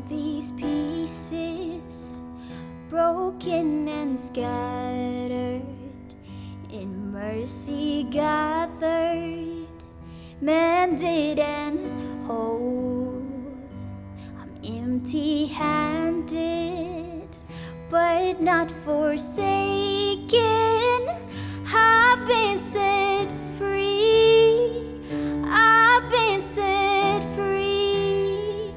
these pieces, broken and scattered, in mercy gathered, mended and whole. I'm empty-handed, but not forsaken. I've been set free. I've been set free.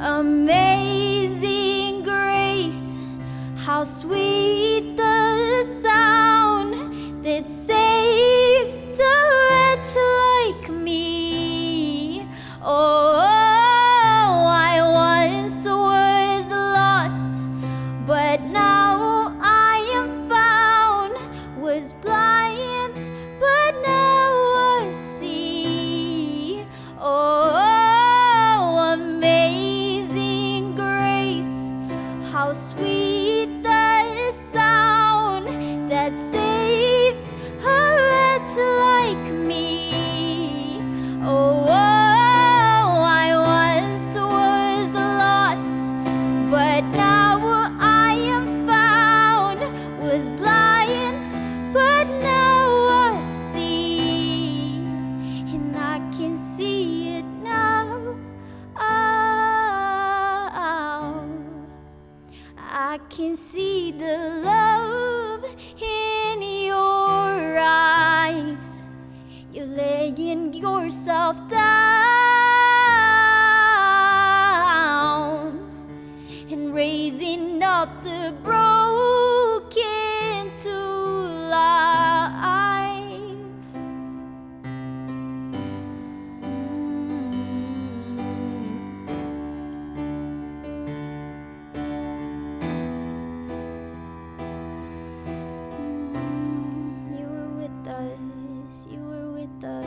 Amazing grace, how sweet the sound that saved a wretch like me. Oh, I once was lost, but now I am found. Was blind, but now I see. Oh, amazing grace, how sweet the sound that saved a wretch like me. Oh, I once was lost, but now I am found. Was blind, but now I see, and I can see it now. Oh, I can see the love in your eyes. You're laying yourself down and raising up the broken to life. You were with us, you were with us.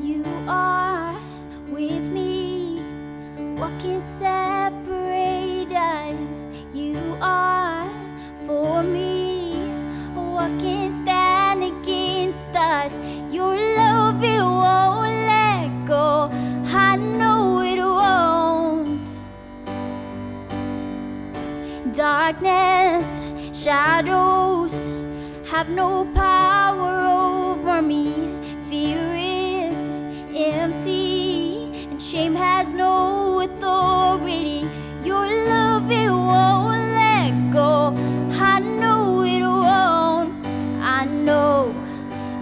You are with me. What can separate us? You are for me. What can stand against us? Your love, it won't let go. I know it won't. Darkness, shadows have no power over me. Fear is empty and shame has no authority. Your love, it won't let go. I know it won't. I know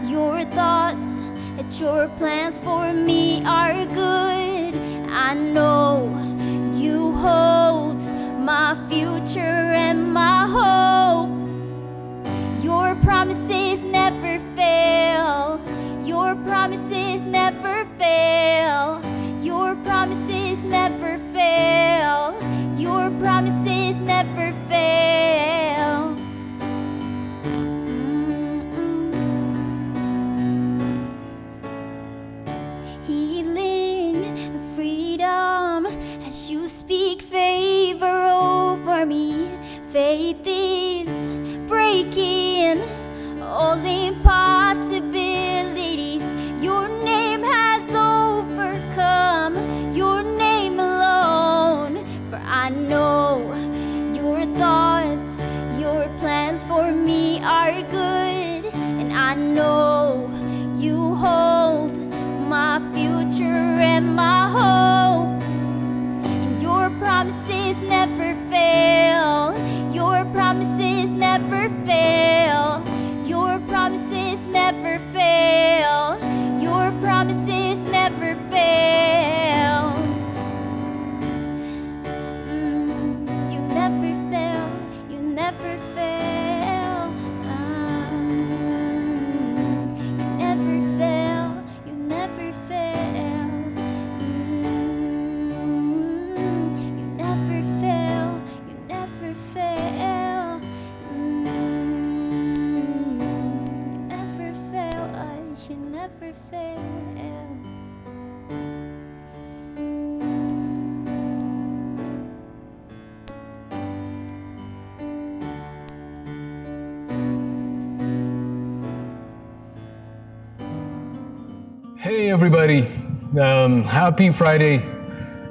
your thoughts and your plans for me are good. I know you hold my future and my hope. Your promises never fail. Your promises never fail. Your promises never fail. Your promises never fail. Healing and freedom as you speak favor over me. Faith is breaking all impossibilities. Your name has overcome, your name alone. For I know your thoughts, your plans for me are good. And I know you hold my future and my hope. And your promises never fail. Your promises never fail. Your promises never fail. Your promises never fail. You never Hey everybody, happy Friday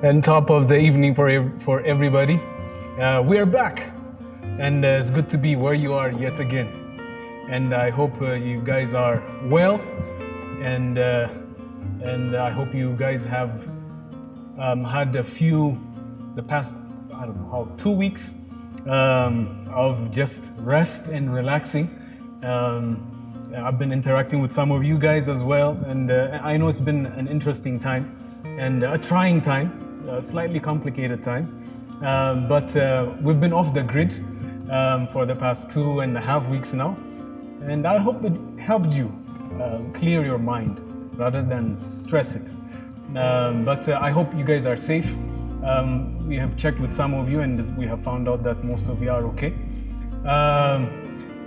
and top of the evening for everybody. We are back and it's good to be where you are yet again. And I hope you guys are well and I hope you guys have had the past, I don't know how, 2 weeks of just rest and relaxing. I've been interacting with some of you guys as well, and I know it's been an interesting time and a trying time, a slightly complicated time, but we've been off the grid for the past 2.5 weeks now, and I hope it helped you clear your mind rather than stress it. But I hope you guys are safe. We have checked with some of you and we have found out that most of you are okay.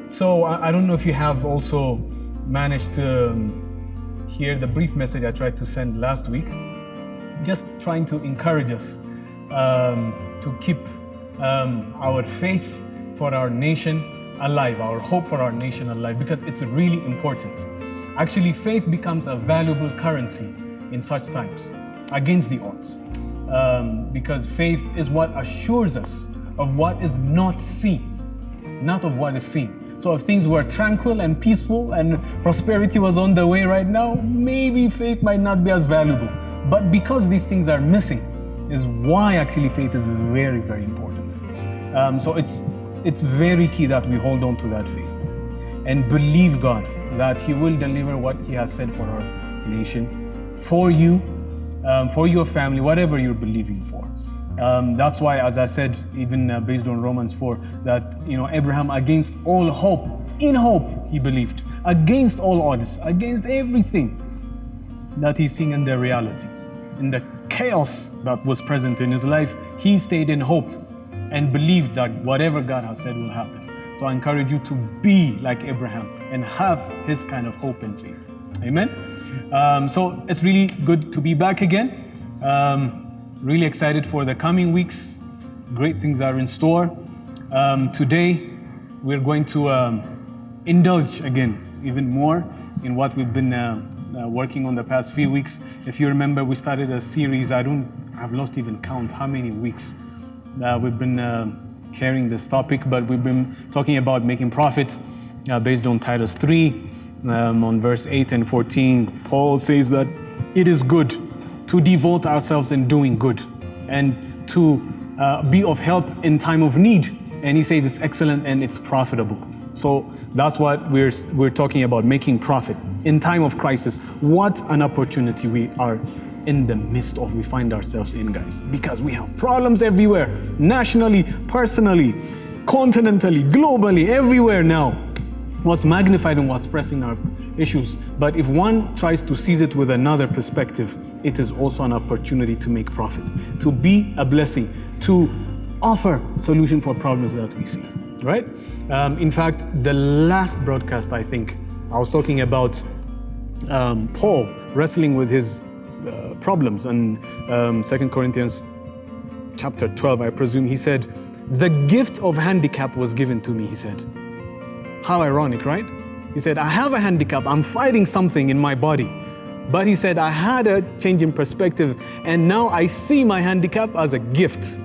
So I don't know if you have also managed to hear the brief message I tried to send last week, just trying to encourage us to keep our faith for our nation alive, our hope for our nation alive, because it's really important. Actually, faith becomes a valuable currency in such times, against the odds, because faith is what assures us of what is not seen, not of what is seen. So if things were tranquil and peaceful and prosperity was on the way right now, maybe faith might not be as valuable. But because these things are missing is why actually faith is very, very important. So it's very key that we hold on to that faith and believe God that He will deliver what He has said for our nation, for you, for your family, whatever you're believing for. That's why, as I said, even based on Romans 4, that Abraham, against all hope, in hope he believed, against all odds, against everything that he's seeing in the reality, in the chaos that was present in his life, he stayed in hope and believed that whatever God has said will happen. So I encourage you to be like Abraham and have his kind of hope and faith. Amen. So it's really good to be back again. Really excited for the coming weeks. Great things are in store. Today, we're going to indulge again, even more in what we've been working on the past few weeks. If you remember, we started a series. I've lost even count how many weeks we've been carrying this topic, but we've been talking about making profit based on Titus 3. On verse 8 and 14, Paul says that it is good to devote ourselves in doing good and to be of help in time of need. And he says it's excellent and it's profitable. So that's what we're talking about, making profit in time of crisis. What an opportunity we are in the midst of, we find ourselves in, guys, because we have problems everywhere, nationally, personally, continentally, globally, everywhere now. What's magnified and what's pressing our issues. But if one tries to seize it with another perspective, it is also an opportunity to make profit, to be a blessing, to offer solution for problems that we see, right? In fact, the last broadcast, I think, I was talking about Paul wrestling with his problems. And 2 Corinthians chapter 12, I presume, he said, the gift of handicap was given to me, he said. How ironic, right? He said, I have a handicap, I'm fighting something in my body. But he said, I had a change in perspective, and now I see my handicap as a gift.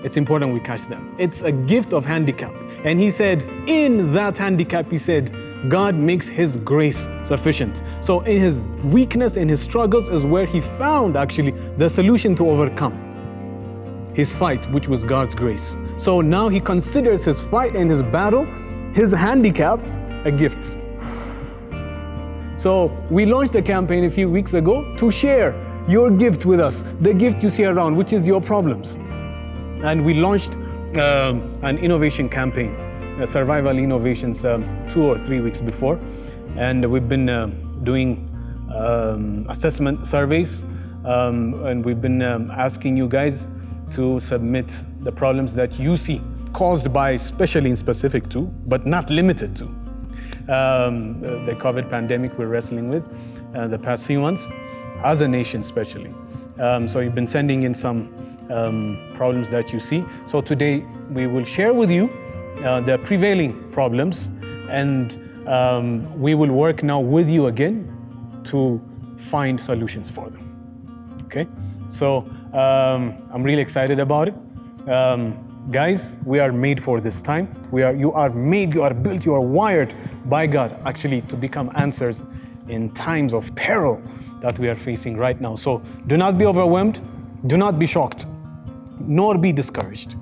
It's important we catch that. It's a gift of handicap. And he said, in that handicap, he said, God makes His grace sufficient. So in his weakness, in his struggles, is where he found actually the solution to overcome his fight, which was God's grace. So now he considers his fight and his battle, his handicap, a gift. So we launched a campaign a few weeks ago to share your gift with us, the gift you see around, which is your problems. And we launched an innovation campaign, survival innovations, 2 or 3 weeks before. And we've been doing assessment surveys, and we've been asking you guys to submit the problems that you see caused by, especially in specific to, but not limited to, the COVID pandemic we're wrestling with the past few months, as a nation especially. So you've been sending in some problems that you see. So today we will share with you the prevailing problems, and we will work now with you again to find solutions for them. Okay, so I'm really excited about it. Guys, we are made for this time. You are made, you are built, you are wired by God actually to become answers in times of peril that we are facing right now. So do not be overwhelmed, do not be shocked, nor be discouraged.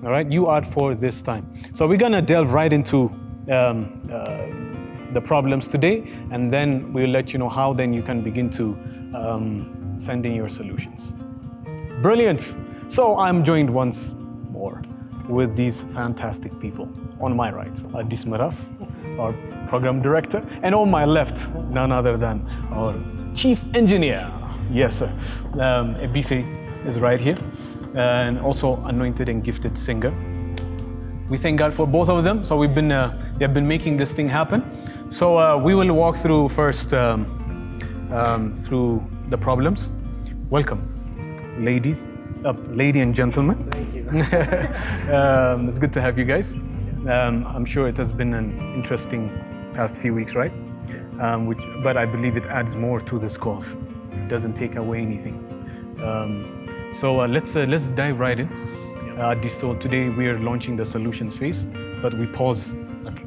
All right, you are for this time. So we're gonna delve right into the problems today, and then we'll let you know how then you can begin to send in your solutions. Brilliant. So I'm joined once more with these fantastic people. On my right, Adis Maraf, our program director, and on my left, none other than our chief engineer. Yes, sir. Beza is right here, and also anointed and gifted singer. We thank God for both of them. So they've been making this thing happen. So we will walk through first through the problems. Welcome, lady and gentlemen. Thank you. It's good to have you guys. I'm sure it has been an interesting past few weeks, right? But I believe it adds more to this cause. It doesn't take away anything. So let's dive right in. So today we are launching the solutions phase, but we pause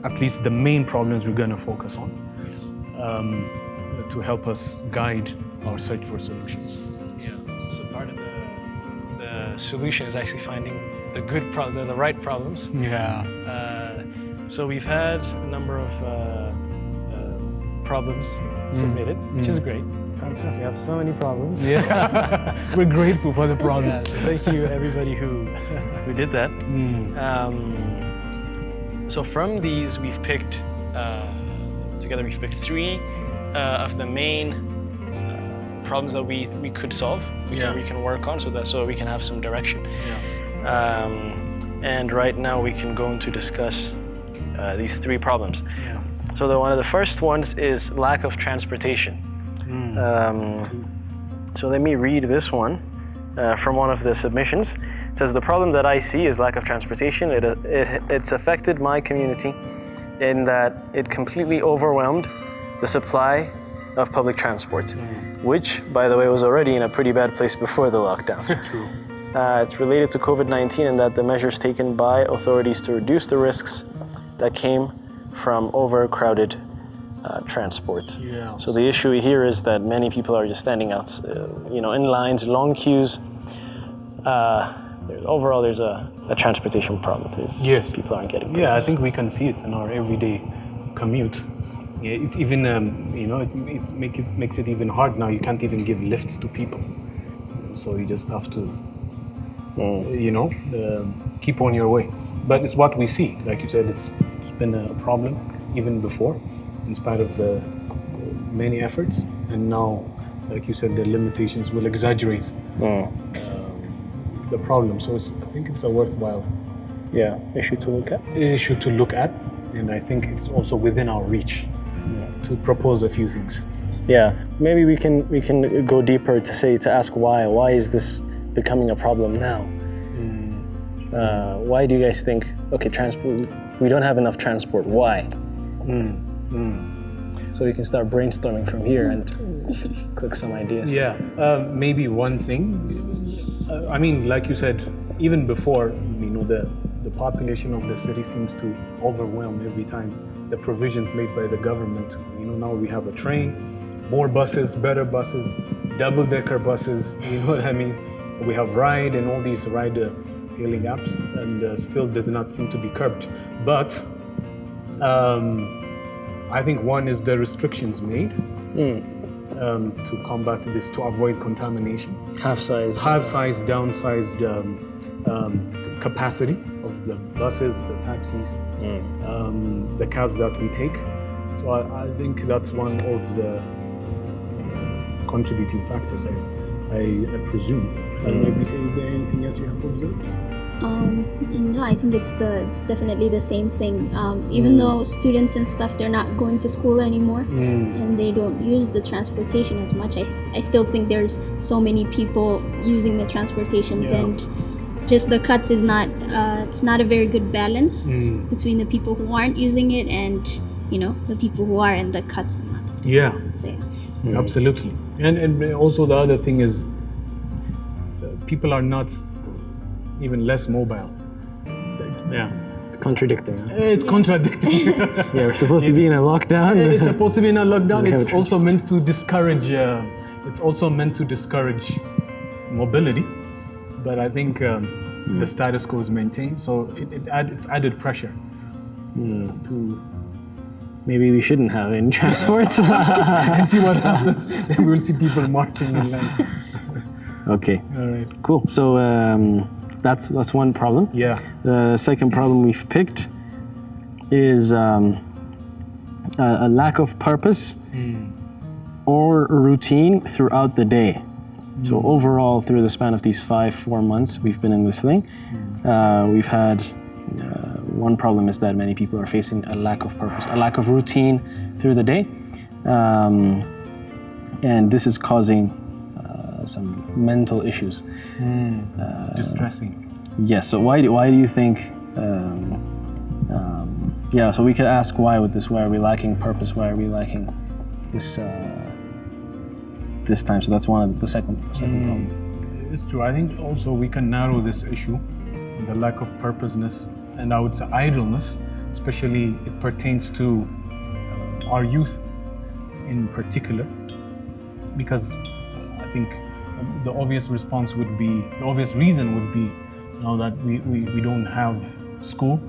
at least the main problems we're going to focus on to help us guide our search for solutions. Yeah. So part of the solution is actually finding the right problems. Yeah. So we've had a number of problems submitted, which is great. Fantastic. We have so many problems. Yeah. We're grateful for the problems. Yeah, so thank you everybody who did that. So from these we've picked three of the main problems that we could solve, we can work on, so we can have some direction. Yeah. And right now we can go into discuss these three problems. Yeah. So one of the first ones is lack of transportation. So let me read this one from one of the submissions. It says, the problem that I see is lack of transportation. It's affected my community in that it completely overwhelmed the supply of public transport, which, by the way, was already in a pretty bad place before the lockdown. True. It's related to COVID-19 and that the measures taken by authorities to reduce the risks that came from overcrowded transport. Yeah. So the issue here is that many people are just standing out, in lines, long queues. Overall, there's a transportation problem. Yes. People aren't getting places. Yeah, I think we can see it in our everyday commute. Yeah, it's even, it makes it even hard now. You can't even give lifts to people. So you just have to, keep on your way. But it's what we see. Like you said, it's been a problem even before, in spite of the many efforts. And now, like you said, the limitations will exaggerate the problem. So I think it's a worthwhile issue to look at. And I think it's also within our reach to propose a few things. Yeah, maybe we can go deeper to ask why. Why is this becoming a problem now? Why do you guys think, okay, transport, we don't have enough transport, why? So we can start brainstorming from here and click some ideas. Yeah, maybe one thing, like you said, even before, the population of the city seems to overwhelm every time the provisions made by the government. Now we have a train, more buses, better buses, double-decker buses, you know what I mean? We have Ride and all these ride-hailing apps, and still does not seem to be curbed. But I think one is the restrictions made to combat this, to avoid contamination. Half-size, downsized capacity of the buses, the taxis, the cabs that we take. So I think that's one of the contributing factors, I presume. Maybe is there anything else you have observed? No, I think it's definitely the same thing. Even though students and stuff, they're not going to school anymore and they don't use the transportation as much, I still think there's so many people using the transportations, and just the cuts is not it's not a very good balance between the people who aren't using it and the people who are in the cuts and laps. Yeah, So yeah. absolutely. And also the other thing is people are not even less mobile. Yeah. It's contradicting. Huh? It's contradicting. Yeah, we're supposed to be in a lockdown. It's supposed to be in a lockdown. We have It's a also meant to discourage. Mobility, but I think the status quo is maintained. So it's added pressure to Maybe we shouldn't have any transports. and see what happens. Then we'll see people marching in line. Okay, All right. cool. So that's one problem. Yeah. The second problem we've picked is a lack of purpose or routine throughout the day. So overall, through the span of these 4 months we've been in this thing, we've had one problem is that many people are facing a lack of purpose, a lack of routine through the day, and this is causing some mental issues. It's distressing. Yes. So why do you think? Yeah. So we could ask why with this. Why are we lacking purpose? Why are we lacking this? This time. So that's one of the second problem. It's true. I think also we can narrow this issue, the lack of purposeness, and I would say idleness, especially it pertains to our youth in particular, because I think the obvious reason would be that we don't have school.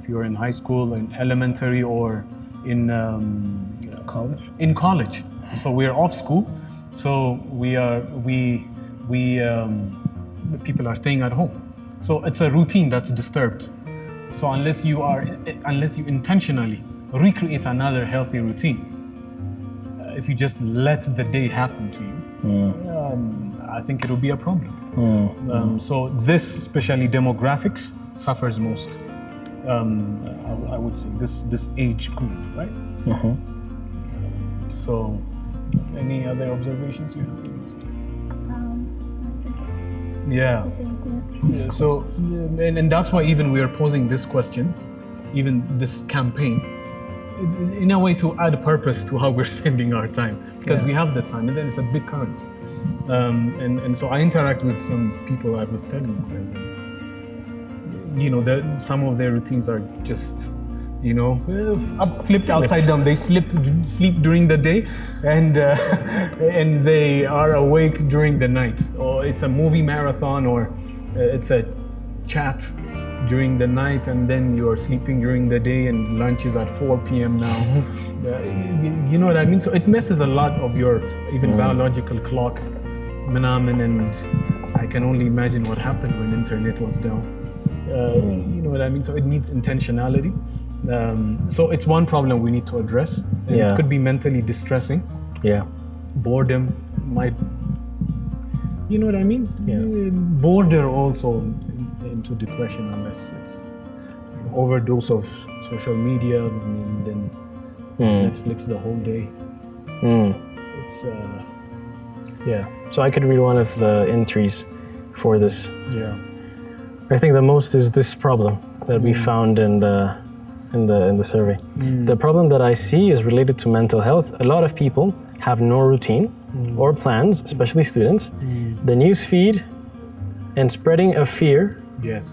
If you're in high school, in elementary, or in College. In college, so we are off school. So people are staying at home. So it's a routine that's disturbed. So unless you intentionally recreate another healthy routine, if you just let the day happen to you, I think it'll be a problem. So this, especially demographics, suffers most. I would say this age group, right? So, any other observations you have? I think it's Yeah. the same thing. Yeah, so, and that's why even we are posing these questions, even this campaign, in a way to add purpose to how we're spending our time, because we have the time, and then it's a big currency. And so I interact with some people. I was telling you guys, some of their routines are just, flipped upside down. They sleep during the day, and they are awake during the night. Or it's a movie marathon, or it's a chat during the night, and then you're sleeping during the day, and lunch is at 4 p.m. now. You know what I mean? So it messes a lot of your even biological clock. And I can only imagine what happened when internet was down. You know what I mean? So it needs intentionality. So it's one problem we need to address. And it could be mentally distressing. Yeah. Boredom might, you know what I mean? Yeah. Border also into depression unless it's an overdose of social media and then Netflix the whole day. It's Yeah. So I could read one of the entries for this. yeah. I think the most is this problem that we found in the survey. The problem that I see is related to mental health. A lot of people have no routine or plans, especially students. The news feed and spreading of fear, Yes.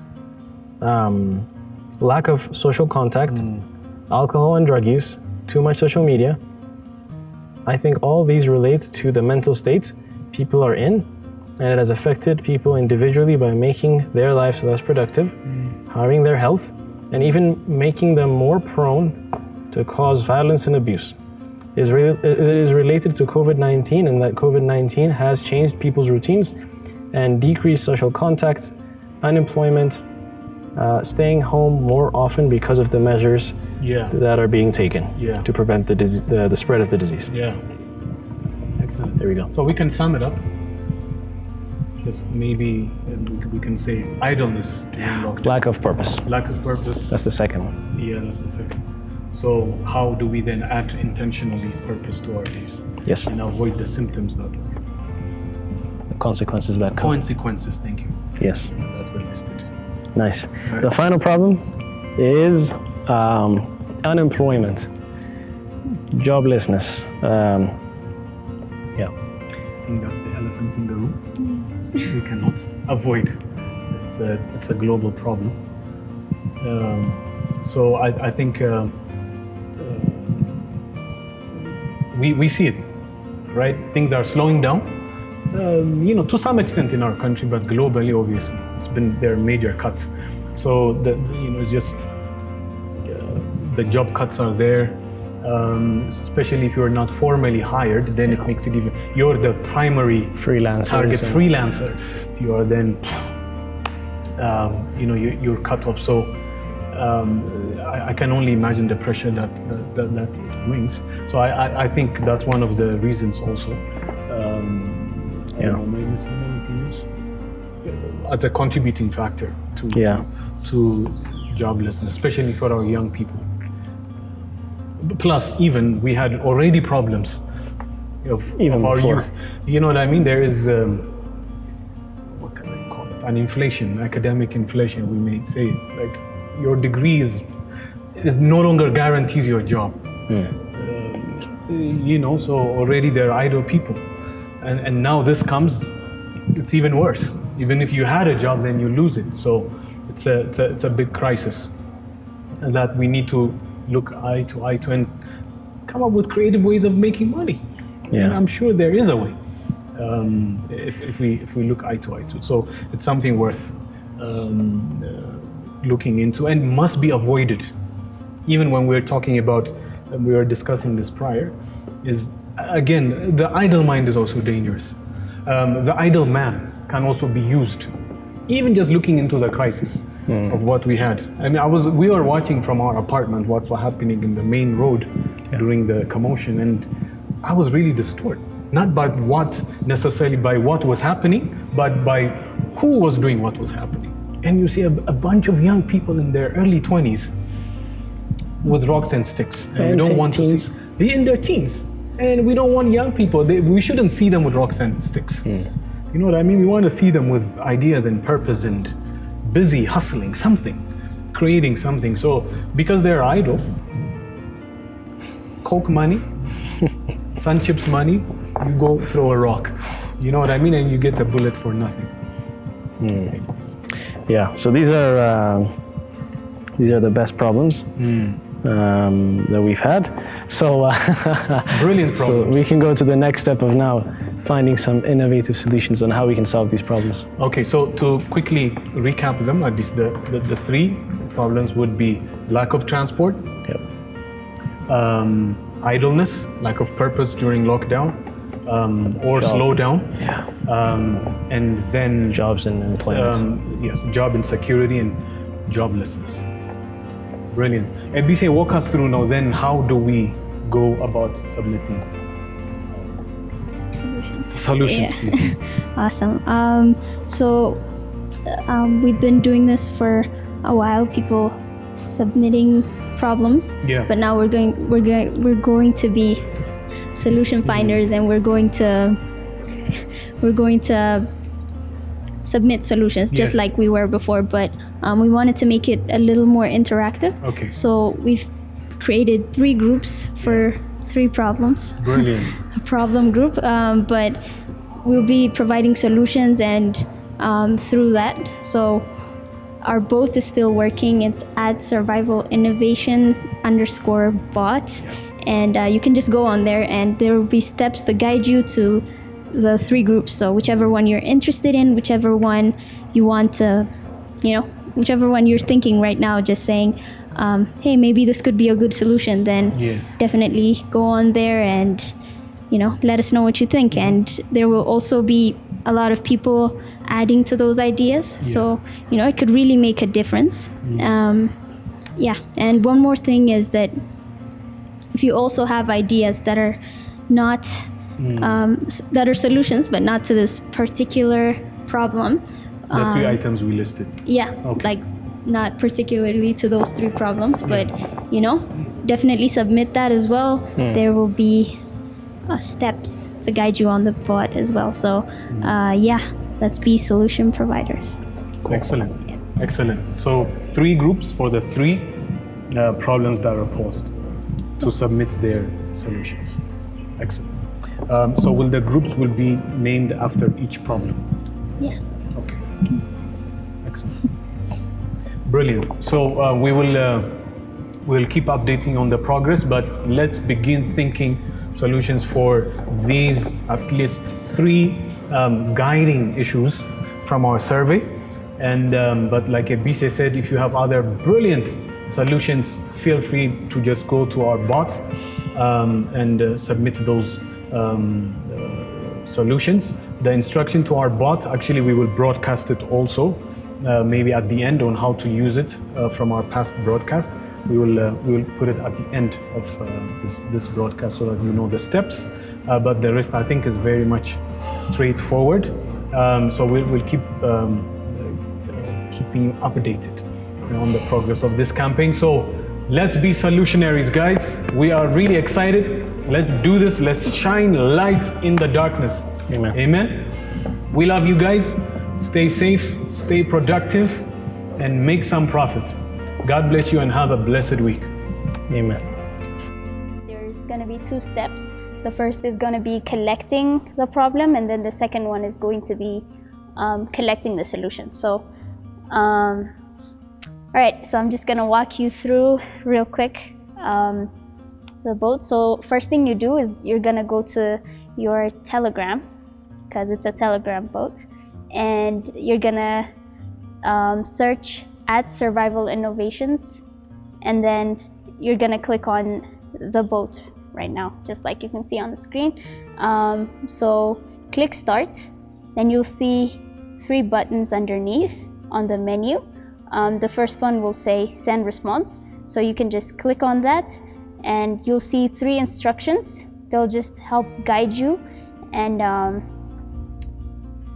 lack of social contact, alcohol and drug use, too much social media. I think all these relate to the mental state people are in, and it has affected people individually by making their lives less productive, harming their health, and even making them more prone to cause violence and abuse. It is related to COVID-19, and that COVID-19 has changed people's routines and decreased social contact, unemployment, staying home more often because of the measures that are being taken to prevent the spread of the disease. Yeah. Excellent. There we go. So we can sum it up. Just maybe we can say idleness during lockdown. Lack of purpose. Lack of purpose. That's the second one. Yeah, that's the second. So how do we then add intentionally purpose to our days? Yes. And avoid the symptoms that The consequences that come. consequences, thank you, Yes. that were listed. Nice. The final problem is unemployment, joblessness. Yeah. I think that's the elephant in the room. We cannot avoid. It's a global problem. So I think we see it, right? Things are slowing down. To some extent in our country, but globally, obviously, there are major cuts. So just the job cuts are there. Especially if you're not formally hired, then it makes it even. You're the primary target freelancer. You are then, you're cut off. So I can only imagine the pressure that it brings. So I think that's one of the reasons also. Maybe anything else as a contributing factor to joblessness, especially for our young people. Plus, even we had already problems of our youth. You know what I mean? There is what can I call it? An inflation, academic inflation. We may say, like, your degrees it no longer guarantees your job. So already there are idle people, and now this comes. It's even worse. Even if you had a job, then you lose it. So it's a big crisis, and that we need to look eye to and come up with creative ways of making money. Yeah. And I'm sure there is a way if we look eye to. So it's something worth looking into and must be avoided. Even when we're talking about, we were discussing this prior, is again, the idle mind is also dangerous. The idle man can also be used. Even just looking into the crisis of what we had. I mean, we were watching from our apartment what was happening in the main road during the commotion, and I was really disturbed. Not by necessarily by what was happening, but by who was doing what was happening. And you see a bunch of young people in their early 20s with rocks and sticks. And we don't want to see in their teens. And we don't want young people. We shouldn't see them with rocks and sticks. You know what I mean? We want to see them with ideas and purpose and busy hustling something, creating something. So because they're idle, Coke money, Sun Chips money, you go throw a rock. You know what I mean? And you get a bullet for nothing. Yeah. So these are the best problems that we've had. So brilliant problems. So we can go to the next step of now finding some innovative solutions on how we can solve these problems. Okay, so to quickly recap them, at least the three problems would be lack of transport, idleness, lack of purpose during lockdown, or slowdown, and then jobs and employment. Job insecurity and joblessness. Brilliant. And Beza, walk us through now then, how do we go about submitting solutions, please. Awesome. We've been doing this for a while. People submitting problems. Yeah. But now we're going to be solution finders, and we're going to submit solutions just like we were before. But we wanted to make it a little more interactive. Okay. So we've created 3 groups for 3 problems. Brilliant. A problem group, but we'll be providing solutions and through that. So our bot is still working. It's @survivalinnovation_bot, and you can just go on there, and there will be steps to guide you to the 3 groups. So whichever one you're interested in, whichever one you want to, whichever one you're thinking right now, just saying, hey, maybe this could be a good solution, then definitely go on there and let us know what you think. And there will also be a lot of people adding to those ideas, so it could really make a difference. And one more thing is that if you also have ideas that are not that are solutions but not to this particular problem, the 3 items we listed, like not particularly to those 3 problems, but definitely submit that as well. There will be steps to guide you on the bot as well. So let's be solution providers. Cool. Excellent. So 3 groups for the 3 problems that are posed to submit their solutions. Excellent. So will the groups will be named after each problem? Yeah. Okay. Excellent. Brilliant. So we'll keep updating on the progress, but let's begin thinking solutions for these at least 3 guiding issues from our survey. And but like Beza said, if you have other brilliant solutions, feel free to just go to our bot and submit those solutions. The instruction to our bot, actually we will broadcast it also, maybe at the end on how to use it from our past broadcast. We will put it at the end of this broadcast so that you know the steps, but the rest I think is very much straightforward. So we'll keep keeping you updated on the progress of this campaign. So let's be solutionaries, guys. We are really excited. Let's do this. Let's shine light in the darkness. Amen. Amen. We love you guys. Stay safe, stay productive, and make some profit. God bless you and have a blessed week. Amen. There's going to be 2 steps. The first is going to be collecting the problem, and then the second one is going to be collecting the solution. So, all right, so I'm just going to walk you through real quick the boat. So first thing you do is you're going to go to your Telegram, because it's a Telegram boat, and you're going to search @Survival Innovations, and then you're going to click on the boat right now, just like you can see on the screen. So click Start, then you'll see 3 buttons underneath on the menu. The first one will say Send Response, so you can just click on that and you'll see 3 instructions. They'll just help guide you, and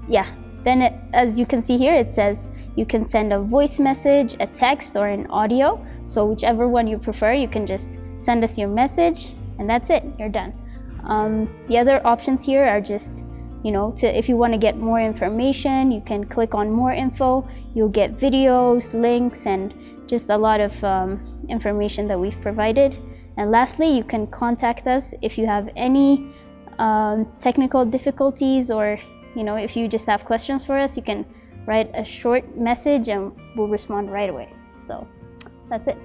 yeah, then as you can see here, it says you can send a voice message, a text, or an audio. So whichever one you prefer, you can just send us your message, and that's it, you're done. The other options here are just, if you want to get more information, you can click on more info. You'll get videos, links, and just a lot of information that we've provided. And lastly, you can contact us if you have any technical difficulties, or if you just have questions for us, you can write a short message and we'll respond right away. So that's it.